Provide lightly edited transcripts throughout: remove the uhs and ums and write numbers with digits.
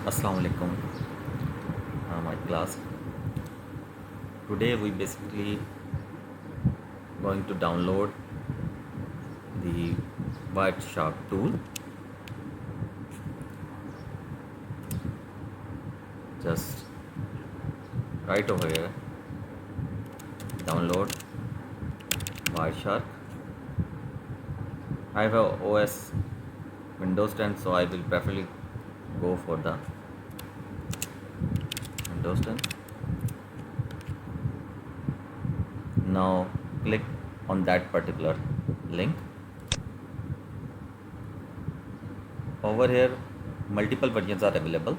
Assalamu alaikum, my class. Today we basically going to download the Wireshark tool. Just right over here, download Wireshark. I have a OS Windows 10, so I will preferably go for the Windows 10. Now click on that particular link. Over here, multiple versions are available,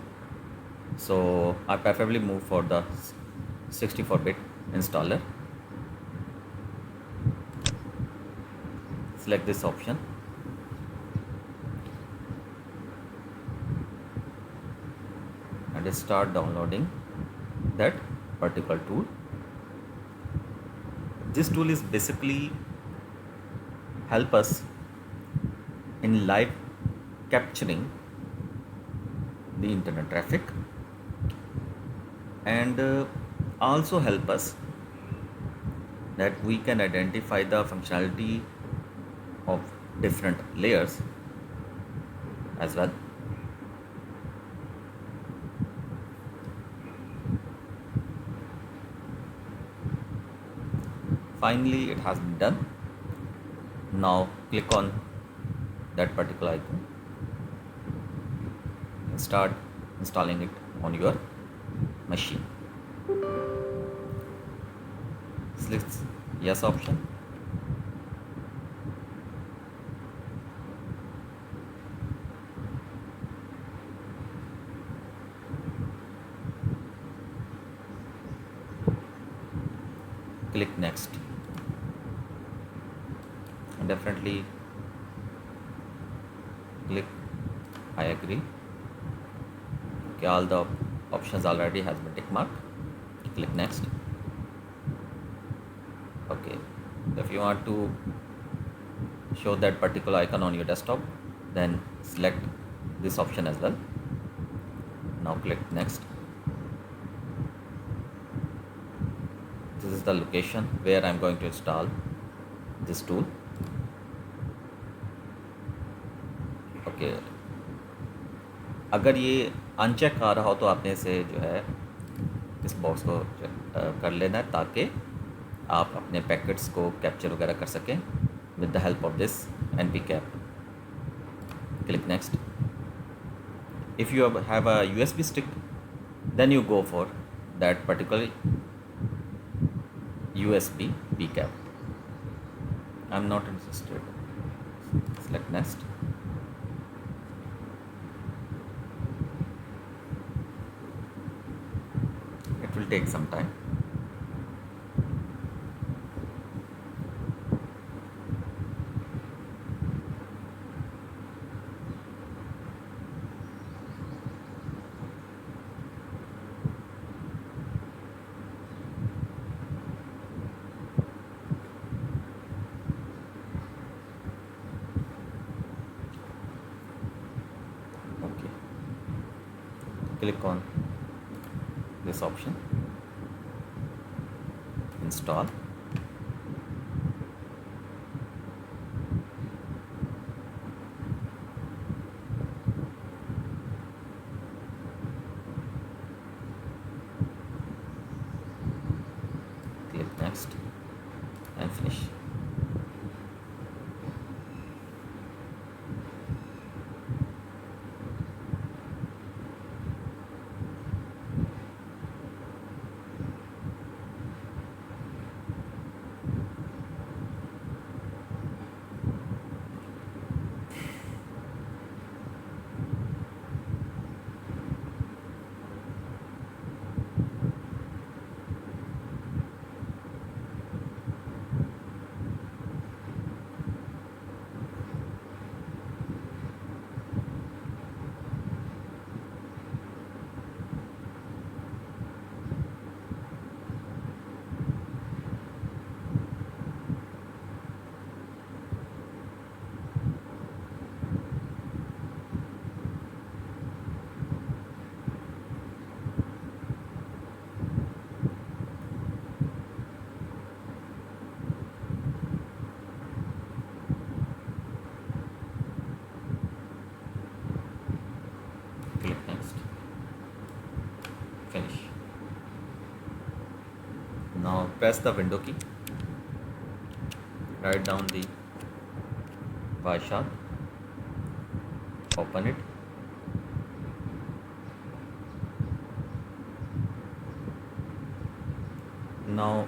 so I preferably move for the 64-bit installer. Select this option and start downloading that particular tool. This tool is basically help us in live capturing the internet traffic and also help us that we can identify the functionality of different layers as well. Finally, it has been done. Now click on that particular icon and start installing it on your machine. Select yes option. Click next and definitely click I agree. Okay, all the options already has been tick marked. Click next. Okay, if you want to show that particular icon on your desktop, then select this option as well. Now click next. This is the location where I'm going to install this tool. Okay, अगर ये uncheck आ रहा हो तो आपने इसे जो है इस बॉक्स को कर लेना है ताकि आप अपने पैकेट्स को कैप्चर वगैरह कर सकें with the help of this npcap. Click next. If you have a USB stick, then you go for that particular USB pcap. I'm not interested. Select next. It will take some time. Okay. Click on this option. Install. Click next and finish. press the window key, write down the Wireshark, open it. Now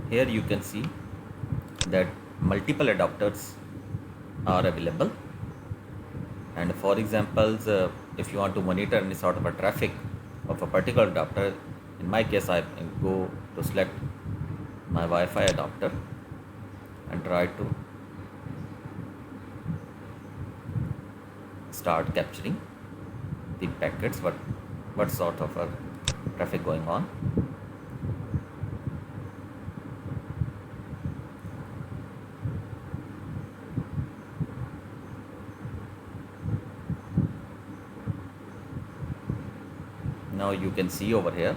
here you can see that multiple adapters are available, and for examples, if you want to monitor any sort of a traffic of a particular adapter, in my case I go to select my Wi-Fi adapter and try to start capturing the packets, what sort of a traffic going on. Now you can see over here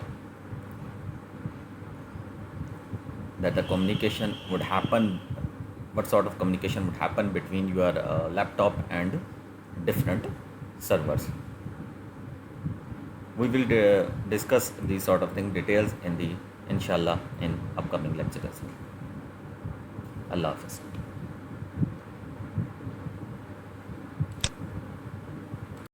that the communication would happen, what sort of communication would happen between your laptop and different servers. We will discuss these sort of thing details in the inshallah in upcoming lecture as well. Allah Hafiz.